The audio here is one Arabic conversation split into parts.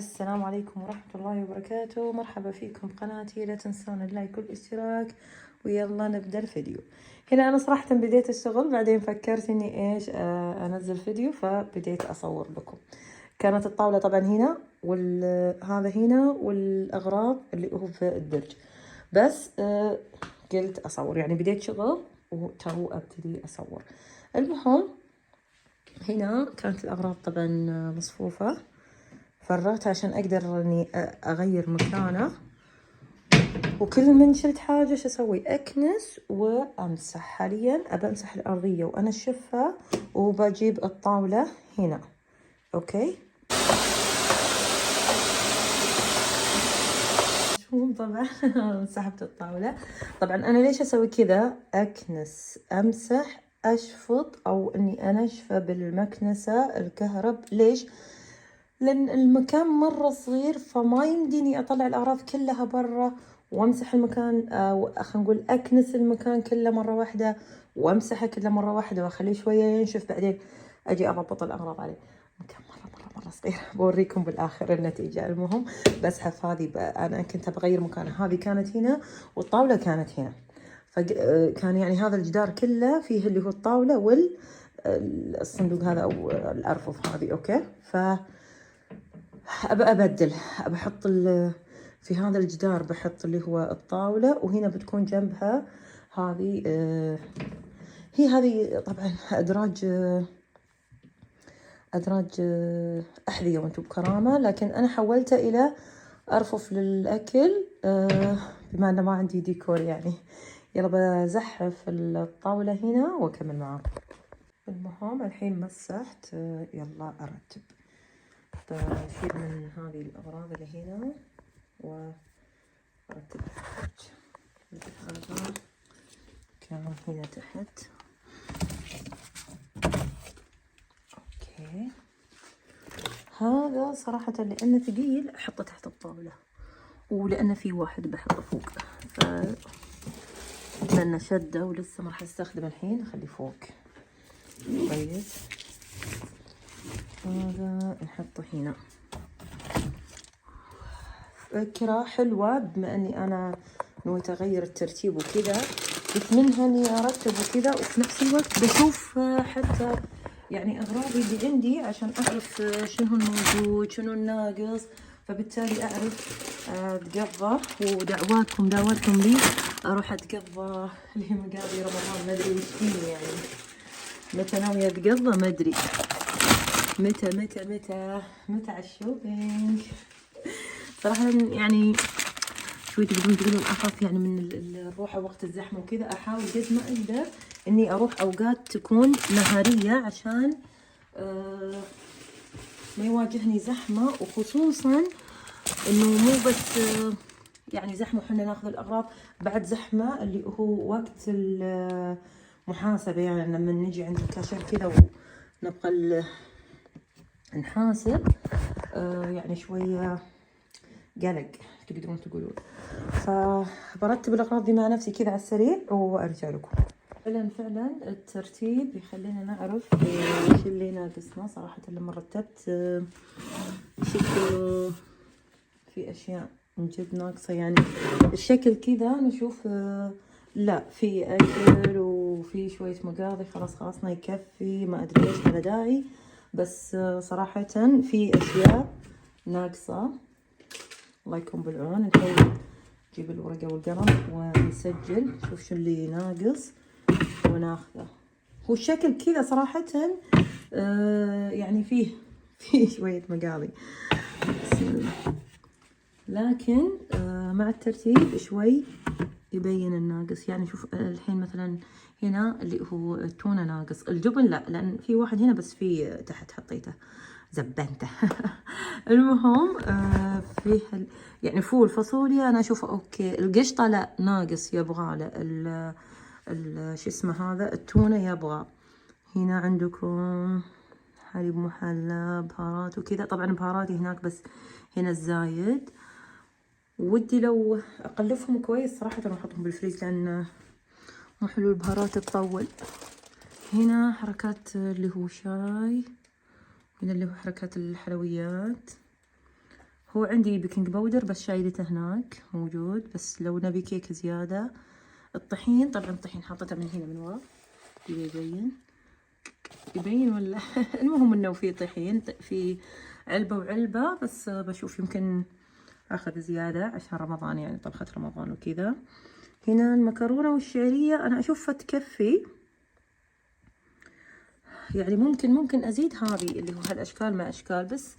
السلام عليكم ورحمة الله وبركاته. مرحبا فيكم بقناتي، لا تنسون اللايك والاشتراك ويلا نبدأ الفيديو. هنا أنا صراحة بديت الشغل، بعدين فكرت إني إيش أنزل فيديو، فبديت أصور لكم. كانت الطاولة طبعا هنا هذا هنا والأغراض اللي هو في الدرج، بس قلت أصور، يعني بديت شغل وتو أبتدي أصور. المهم هنا كانت الأغراض طبعا مصفوفة، فرغت عشان أقدر إني أغير مكانه، وكل من شلت حاجة شو أسوي؟ أكنس وأمسح. حاليا أبى أمسح الأرضية وأنشفها، وبجيب الطاولة هنا. أوكي، شوف طبعا سحبت الطاولة. طبعا أنا ليش أسوي كذا؟ أكنس، أمسح، أشفط، أو إني أنشفه بالمكنسة الكهرب. ليش؟ لأن المكان مرة صغير، فما يمديني أطلع الأغراض كلها برا وأمسح المكان، خلينا نقول أكنس المكان كله مرة واحدة وأمسحه كله مرة واحدة وأخليه شوية ينشف، بعدين أجي أضبط الأغراض عليه. مكان مرة صغير. بوريكم بالآخر النتيجة. المهم بسحب هذه أنا كنت بغير مكانها، هذه كانت هنا والطاولة كانت هنا، فكان يعني هذا الجدار كله فيه اللي هو الطاولة والصندوق هذا أو الأرفف هذه. أوكي، أبى أبدل، أبى أحط في هذا الجدار بحط اللي هو الطاولة، وهنا بتكون جنبها هذه هي هذه طبعا أدراج أحذية وأنتم بكرامة، لكن أنا حولتها إلى أرفف للأكل بما أنه ما عندي ديكور يعني. يلا بزحف الطاولة هنا وأكمل معاكم. المهم الحين مسحت، يلا أرتب. بشيل من هذه الأغراض اللي هنا وأرتب هذا كان هنا تحت. أوكي، هذا صراحة لأنه ثقيل أحطه تحت الطاولة، ولأنه في واحد بحطه فوق، لأنه شدة ولسه ما راح أستخدمه الحين، أخليه فوق. كويس، هذا نحطه هنا. فكرة حلوة، بما أني أنا نويت أغير الترتيب وكذا، قلت منها إني أرتب وكذا، وفي نفس الوقت بشوف حتى يعني أغراضي اللي عندي عشان أعرف شنو الموجود شنو الناقص، فبالتالي أعرف أتقضى. ودعواتكم لي أروح أتقضى اللي هي مقاضي رمضان، ما أدري وش فيني يعني، متى ناوية أتقضى ما أدري، متى على الشوبينج. صراحة يعني شوي تقولون أخاف يعني من الروحة وقت الزحمة وكذا، أحاول قد ما أقدر إني أروح أوقات تكون نهارية عشان ما يواجهني زحمة، وخصوصا إنه مو بس يعني زحمة وحنا ناخذ الأغراض، بعد زحمة اللي هو وقت المحاسبة، يعني لما نجي عند الكاشير كذا ونبغى نحاسب، يعني شوية قلق تقدرون تقولون. فبرتب الأغراض دي مع نفسي كذا على السريع وأرجع لكم. فعلا الترتيب يخلينا نعرف ايش اللي ناقصنا. صراحة لما رتبت شكل في أشياء من جد ناقصة، يعني الشكل كذا نشوف لا في أكل وفي شوية مقاضي، خلاصنا يكفي، ما أدري إيش على داعي، بس صراحة في أشياء ناقصة. الله يكون بالعون. الحين نجيب الورقة والقلم ونسجل، نشوف شو اللي ناقص وناخذه. هو الشكل كذا صراحة يعني فيه شوية مقاضي، بسم الله، لكن مع الترتيب شوي يبين الناقص. يعني شوف الحين مثلا هنا اللي هو التونة ناقص، الجبن لا، لأن في واحد هنا بس في تحت حطيته زبنته. المهم فيه يعني فول فاصوليا أنا أشوفه أوكي. القشطة لا ناقص، يبغى له شو اسمه هذا التونة يبغى. هنا عندكم حليب محلى، بهارات وكذا. طبعا بهاراتي هناك بس هنا الزايد، ودي لو أقلفهم كويس صراحة وأحطهم بالفريز، لأن مو حلو البهارات تطول. هنا حركات اللي هو شاي، هنا اللي هو حركات الحلويات. هو عندي بيكنج باودر بس شايلته هناك موجود، بس لو نبي كيك زيادة. الطحين طبعا الطحين حاطته من هنا من ورا، يبين ولا المهم انه في طحين في علبة وعلبة، بس بشوف يمكن اخذ زيادة عشان رمضان، يعني طبخة رمضان وكذا. هنا المكرونة والشعرية انا اشوفها تكفي، يعني ممكن ازيد هذه اللي هو هالاشكال مع اشكال، بس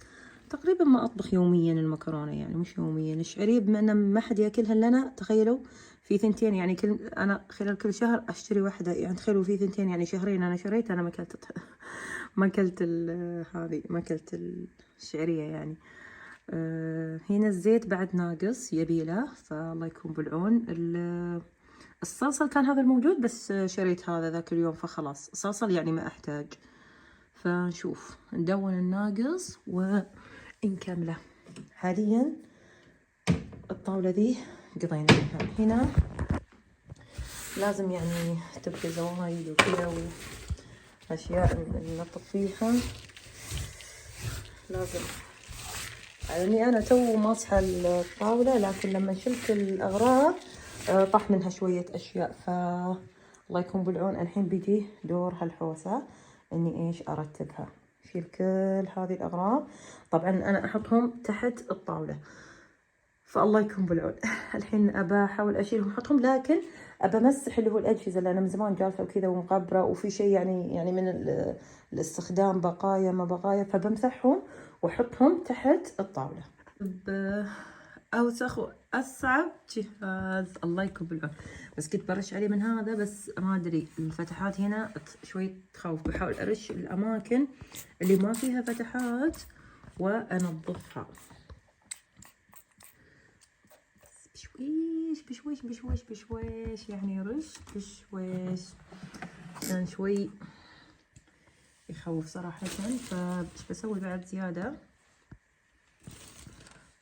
تقريبا ما اطبخ يوميا المكرونة، يعني مش يوميا. الشعرية بما ان ما حد ياكلها الا انا، تخيلوا في ثنتين، يعني انا خلال كل شهر اشتري واحدة، يعني تخيلوا في ثنتين، يعني شهرين انا شريت، انا ما اكلت ما اكلت هذه، ما اكلت الشعرية يعني. هنا الزيت بعد ناقص يبيله، فالله يكون بالعون. الصلصة كان هذا الموجود، بس شريت هذا ذاك اليوم، فخلاص صلصة يعني ما احتاج. فنشوف ندون الناقص ونكمله. حاليا الطاولة ذي قضينا منها. هنا لازم يعني تبقى زوايد وكذا واشياء ننظف فيها، لازم. يعني انا تو ماسحه الطاوله، لكن لما شلت الاغراض طاح منها شويه اشياء، الله يكون بالعون. الحين بيجي دور هالحوسه اني ايش ارتبها. اشيل كل هذه الاغراض، طبعا انا احطهم تحت الطاوله، فالله يكون بالعون. الحين ابى احاول اشيلهم احطهم، لكن ابى امسح اللي هو الاجهزه اللي انا من زمان جالسه وكذا ومغبره، وفي شيء يعني من الاستخدام بقايا ما بقايا، فبمسحهم واحطهم تحت الطاوله. اوسخ واصعب جهاز، الله يكون بالعون. بس كنت برش عليه من هذا، بس ما ادري الفتحات هنا شوي تخوف. بحاول ارش الاماكن اللي ما فيها فتحات وانظفها بشويش بشويش بشويش بشويش، يعني رش بشويش عشان شوي يخوف صراحة. فايش بسوي بعد زيادة؟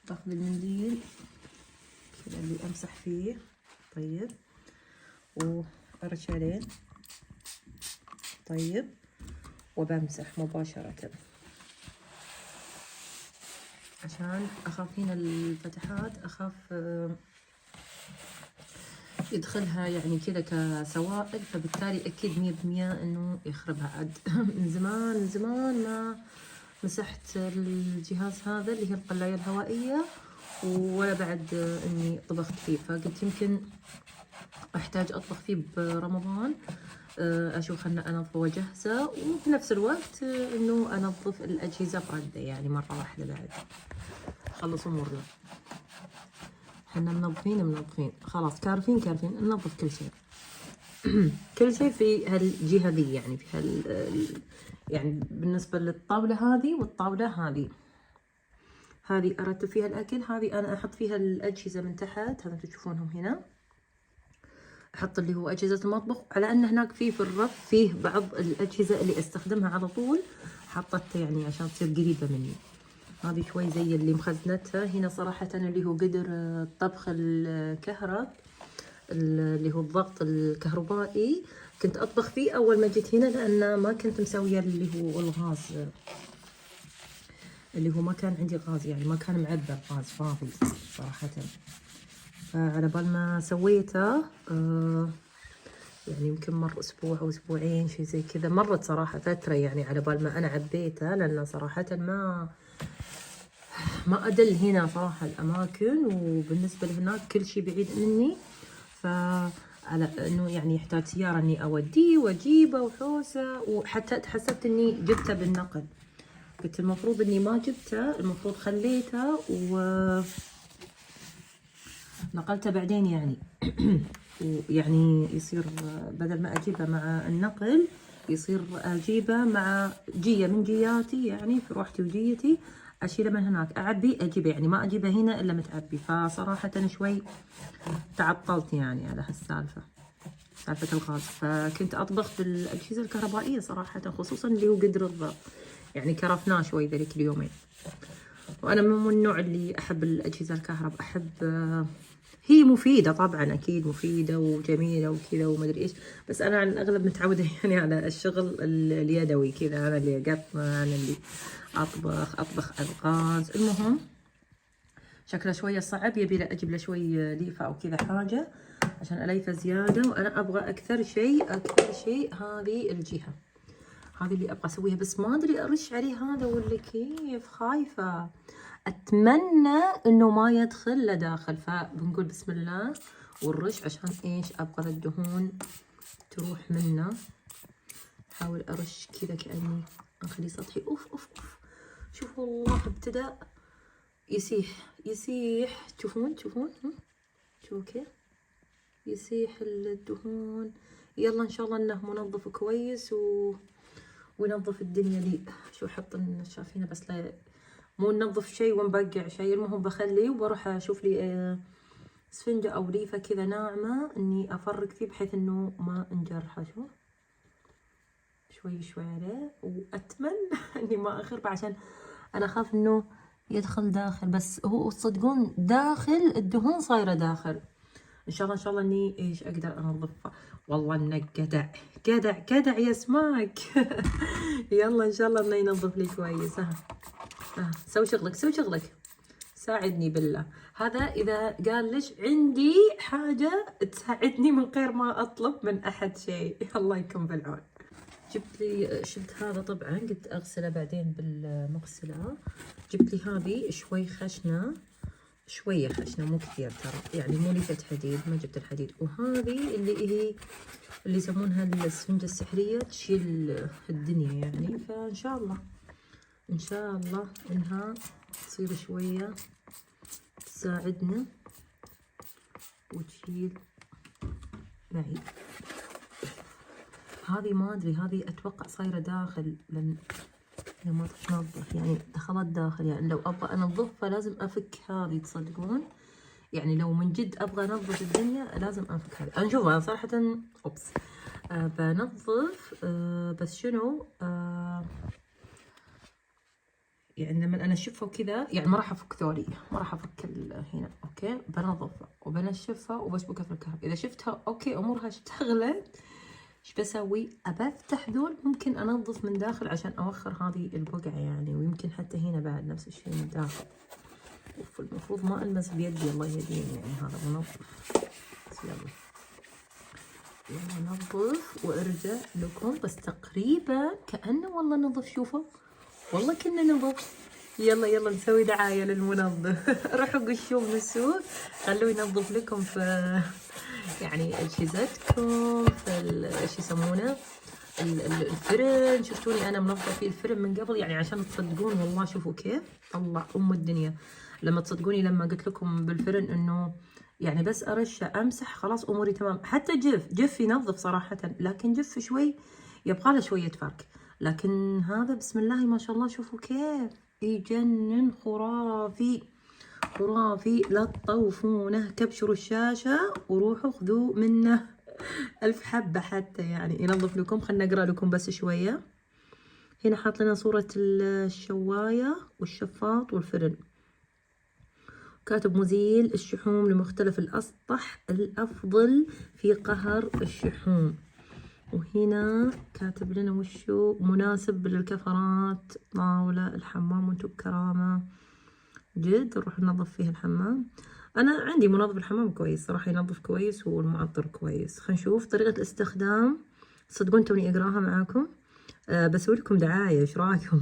باخذ المنديل كذا اللي امسح فيه، طيب، وارش عليه، طيب، وبمسح مباشرة عشان اخاف هنا الفتحات، اخاف يدخلها يعني كذا كسوائل، فبالتالي اكيد 100% انه يخربها. عد من زمان ما مسحت الجهاز هذا اللي هي القلاية الهوائية، ولا بعد اني طبخت فيه، فقلت يمكن احتاج اطبخ فيه برمضان، اشوف ان انظفه واجهزه، وفي نفس الوقت انه انظف الاجهزه برده، يعني مره واحده بعد خلص امورنا. احنا منظفين خلاص، كارفين ننظف كل شيء. كل شيء في هالجهه ذي، يعني في يعني بالنسبه للطاوله هذه والطاوله هذه ارتب فيها الاكل، هذه انا احط فيها الاجهزه من تحت، هذا تشوفونهم هنا، احط اللي هو اجهزه المطبخ، على ان هناك في الرف فيه بعض الاجهزه اللي استخدمها على طول، حطتها يعني عشان تصير قريبه مني. هذه شوي زي اللي مخزنتها هنا صراحه، اللي هو قدر طبخ الكهرب، اللي هو الضغط الكهربائي، كنت اطبخ فيه اول ما جيت هنا، لان ما كنت مسويه اللي هو الغاز، اللي هو ما كان عندي غاز، يعني ما كان معبى غاز فاضي صراحه. فعلى بال ما سويته يعني يمكن مر اسبوع او اسبوعين شيء زي كذا، مرت صراحه فتره يعني على بال ما انا عبيته، لان صراحه ما ادل هنا صراحه الاماكن، وبالنسبه لهناك كل شيء بعيد مني، على انه يعني يحتاج سياره اني اوديه واجيبه وحوسه، وحتى تحسبت اني جبته بالنقل، قلت المفروض اني ما جبته، المفروض خليته ونقلته بعدين يعني. ويعني يصير بدل ما اجيبه مع النقل، يصير اجيبه مع جيه من جياتي، يعني في روحتي وجيتي، اشيله من هناك اعبي اجيبه، يعني ما اجيبه هنا الا متعبي. فصراحه شوي تعطلت يعني على هالسالفه، سالفه الغاز. فكنت اطبخ بالاجهزه الكهربائيه صراحه، خصوصا اللي هو قدر الضغط، يعني كرفناه شوي ذلك اليومين. وانا من النوع اللي احب الاجهزه الكهرب، احب هي مفيده طبعا، اكيد مفيده وجميله وكذا وما ادري ايش، بس انا على الاغلب متعوده يعني على الشغل اليدوي كذا، انا اللي اقطع، انا اللي اطبخ الغاز. المهم شكله شوية صعب، يبي له أجيب له شوي ليفة أو كذا حاجة عشان أليفه زيادة. وأنا أبغى أكثر شيء هذه الجهة، هذه اللي أبغى أسويها، بس ما أدري أرش عليه هذا ولا كيف، خايفة. أتمنى إنه ما يدخل لداخل، فبنقول بسم الله ونرش عشان إيش، أبغى الدهون تروح منه. أحاول أرش كذا كأني أخليه سطحي. أوف أوف أوف، شوفوا والله ابتدأ يسيح. تشوفون شوفوا كيف يسيح الدهون. يلا إن شاء الله إنه منظف كويس وينظف الدنيا لي. شو أحط النشاف هنا بس لا مو ننظف شيء ونبقع شيء. المهم بخليه وبروح أشوف لي اسفنجة أو ليفة كذا ناعمة إني أفرق فيه بحيث إنه ما انجرحه. شوي عليه، وأتمنى إني ما أخربه عشان أنا أخاف إنه يدخل داخل. بس هو تصدقون داخل الدهون صايرة داخل. إن شاء الله إني إيش أقدر أنظفه. والله إنك جدع يا سماك. يلا إن شاء الله إنه ينظف لي كويس. سوي شغلك ساعدني بالله. هذا إذا قال ليش عندي حاجة تساعدني من غير ما أطلب من أحد شيء. الله يكون بالعون. شفت هذا طبعا قلت أغسله بعدين بالمغسلة. جبت لي هذه شوية خشنة مو كثير ترى، يعني مو ليفة حديد، ما جبت الحديد. وهذه اللي يسمونها الاسفنجة السحرية، تشيل الدنيا يعني. فإن شاء الله إنها تصير شوية تساعدنا وتشيل معي. هذه ما أدري، هذه أتوقع صايرة داخل لأن ما تنظف، يعني دخلت داخل. يعني لو أبغى أنظفها لازم أفك هذه، تصدقون؟ يعني لو من جد أبغى أنظف الدنيا لازم أفك هذه. أنا شوفها صراحة أوبس بنظف بس شنو يعني لما أنا أشوفها وكذا يعني ما راح أفك ذولي، ما راح أفك هنا. أوكي بنظفها وبنشفها وبسبكها في الكهرباء. إذا شفتها أوكي أمورها اشتغلت، ايش بسوي؟ ابى افتح ذول ممكن انظف من داخل عشان اوخر هذه البقعه يعني. ويمكن حتى هنا بعد نفس الشيء من داخل. اوف المفروض ما المس بيدي، الله يهديني يعني. هذا منظف بس يلا ننظف وارجع لكم. بس تقريبا كأنه والله نظف. شوفوا والله كنا نظف. يلا نسوي دعايه للمنظف. روحوا قشوه من السوق خلوه ينظف لكم في يعني اجهزتكم، في ايش يسمونه الفرن. شفتوني انا منظفه فيه الفرن من قبل يعني عشان تصدقون والله. شوفوا كيف طلع الدنيا. لما تصدقوني لما قلت لكم بالفرن انه يعني بس ارشه امسح خلاص اموري تمام. حتى جف ينظف صراحه، لكن جف شوي يبغى له شويه فرق. لكن هذا بسم الله ما شاء الله شوفوا كيف يجنن. خرافي لا تطوفونه. كبشروا الشاشة وروحوا خذوا منه 1000 حبة حتى يعني ينظف لكم. خلنا نقرأ لكم بس شوية. هنا حاط لنا صورة الشواية والشفاط والفرن. كاتب مزيل الشحوم لمختلف الأسطح الأفضل في قهر الشحوم. وهنا كاتب لنا وشو مناسب للكفرات، طاولة الحمام وانتو بكرامة. جد نروح ننظف فيها الحمام. انا عندي منظف الحمام كويس صراحه، ينظف كويس والمعطر كويس. خلينا نشوف طريقه الاستخدام. صدقون توني اقراها معاكم. بسوي لكم دعايه، ايش رايكم؟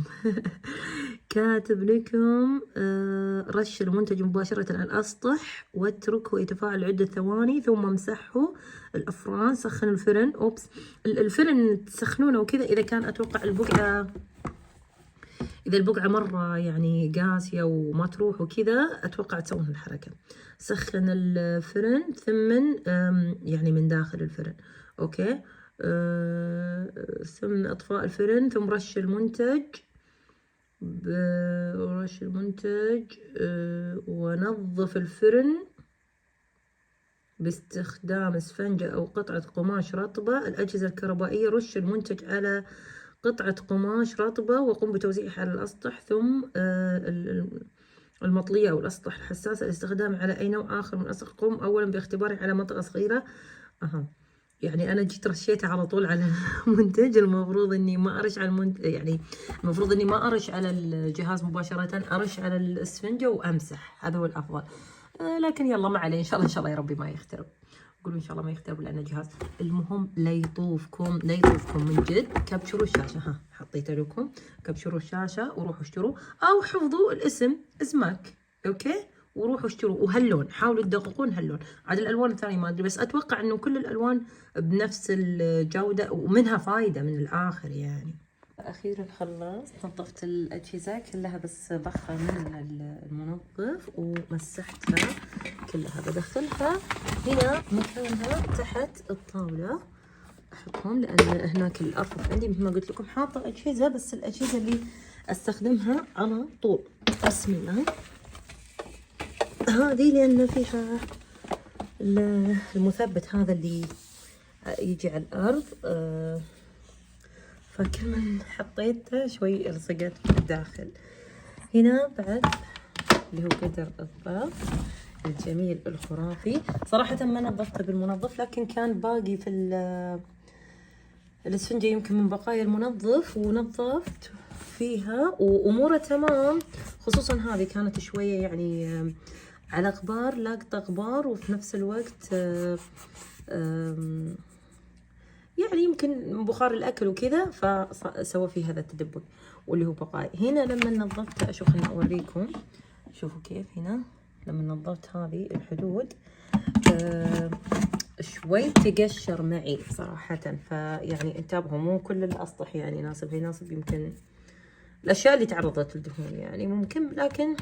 كاتب لكم رش المنتج مباشره على الاسطح واتركه يتفاعل عده ثواني ثم امسحه الافران. سخن الفرن. اوبس الفرن تسخنونه وكذا اذا كان اتوقع إذا البقعة مرة يعني قاسية وما تروح وكذا أتوقع تسوون هالحركة. سخن الفرن ثم يعني من داخل الفرن. أوكي ثم إطفاء الفرن ثم رش المنتج ونظف الفرن باستخدام اسفنجة أو قطعة قماش رطبة. الأجهزة الكهربائية رش المنتج على قطعة قماش رطبة وقم بتوزيعها على الأسطح ثم المطلية أو الأسطح الحساسة. الاستخدام على أي نوع آخر من الأسطح قم أولا باختباره على منطقة صغيرة. يعني انا جيت رشيته على طول على المنتج. المفروض اني ما ارش على المنتج، يعني المفروض اني ما ارش على الجهاز مباشره، ارش على الاسفنجه وامسح، هذا هو الافضل. لكن يلا ما عليه، ان شاء الله ان شاء الله يا ربي ما يخترب. قولوا ان شاء الله ما يخترب لانه جهاز. المهم لا يطوفكم لا يطوفكم من جد. كبشروا الشاشه، ها حطيته لكم. كبشروا الشاشه وروحوا اشتروا، او حفظوا الاسم ازماك، اوكي، وروحوا اشتروا. وهاللون حاولوا تدققون هاللون. عاد الالوان الثانيه ما ادري، بس اتوقع انه كل الالوان بنفس الجوده ومنها فايده من الاخر يعني. اخيرا خلصت، نظفت الاجهزه كلها بس بخه من المنظف ومسحتها كلها. بدخلها هنا مكانها تحت الطاوله، احطهم لان هناك الارفف عندي مثل ما قلت لكم حاطه اجهزه، بس الاجهزه اللي استخدمها على طول. بسم الله. هذه لان فيها المثبت هذا اللي يجي على الارض، فكل من حطيته شوي لصقت في الداخل. هنا بعد اللي هو قدر الضغط الجميل الخرافي. صراحة ما نظفته بالمنظف، لكن كان باقي في الاسفنجة يمكن من بقايا المنظف، ونظفت فيها واموره تمام. خصوصا هذه كانت شوية يعني على غبار، لاقطة غبار، وفي نفس الوقت يعني يمكن بخار الاكل وكذا، فسوى فيه هذا التدبك واللي هو بقايا. هنا لما نظفت، شوف خليني اوريكم، شوفوا كيف هنا لما نظفت هذه الحدود شوي تقشر معي صراحة. فيعني انتبهوا، مو كل الاسطح يعني يناسب، يناسب يمكن الاشياء اللي تعرضت للدهون يعني ممكن، لكن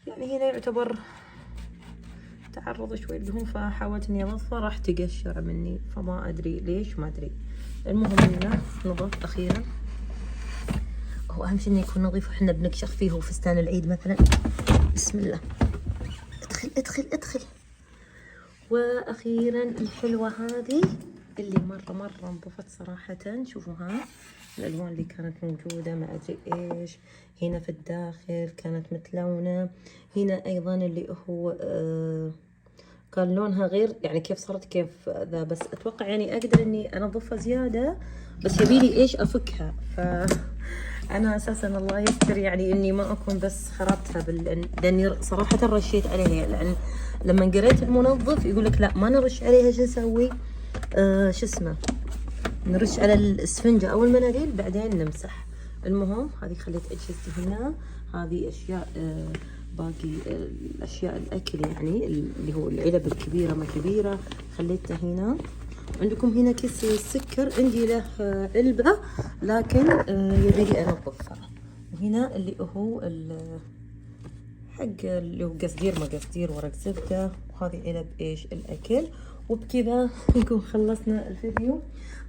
يعني هنا يعتبر تعرض شوي للدهون، فحاولت اني انظفه راح تقشر مني، فما ادري ليش، ما ادري. المهم انه نظف اخيرا. هو اهم شيء انه يكون نظيف، وحنا بنكشخ فيه وفستان العيد مثلا. بسم الله. ادخل ادخل ادخل. واخيرا الحلوه هذه اللي مره انضفت صراحه. شوفوا ها الالوان اللي كانت موجوده ما ادري ايش، هنا في الداخل كانت متلونه، هنا ايضا اللي هو كان لونها غير، يعني كيف صارت كيف ذا. بس اتوقع يعني اقدر اني انظفها زياده، بس يبيلي ايش افكها. ف انا اساسا الله يستر يعني اني ما اكون بس خربتها لاني صراحه رشيت عليها، لان لما قريت المنظف يقول لك لا ما نرش عليها، شو نسوي؟ شو اسمه، نرش على الاسفنجه او المناديل بعدين نمسح. المهم هذه خليت اجهزتي هنا. هذه اشياء باقي الاشياء الاكل يعني اللي هو العلب الكبيره ما كبيره خليتها هنا. عندكم هنا كيس السكر، عندي له علبه لكن يبيلي انظفها. وهنا اللي هو حق اللي هو قصدير ما قصدير ورق زبده، وهذه علب ايش الاكل. وبكذا نكون خلصنا الفيديو.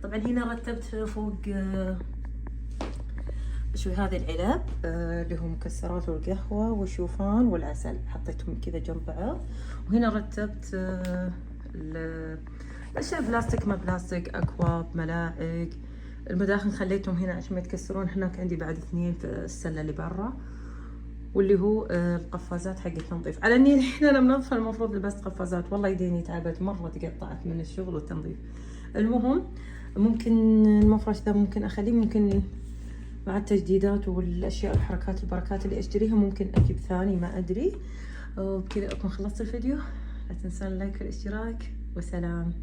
طبعا هنا رتبت فوق شوي هذه العلب اللي هو مكسرات والقهوة والشوفان والعسل، حطيتهم كذا جنب بعض. وهنا رتبت الاشياء بلاستيك ما بلاستيك، اكواب، ملاعق، المداخن خليتهم هنا عشان ما يتكسرون. هناك عندي بعد 2 في السلة اللي برا، واللي هو القفازات حق التنظيف. على اني الحين انا منظفه المفروض لبست قفازات، والله يديني تعبت مره، تقطعت من الشغل والتنظيف. المهم ممكن المفرش ذا ممكن اخليه، ممكن مع التجديدات والاشياء الحركات البركات اللي اشتريها ممكن اجيب ثاني، ما ادري. وبكذا اكون خلصت الفيديو. لا تنسون اللايك والاشتراك، وسلام.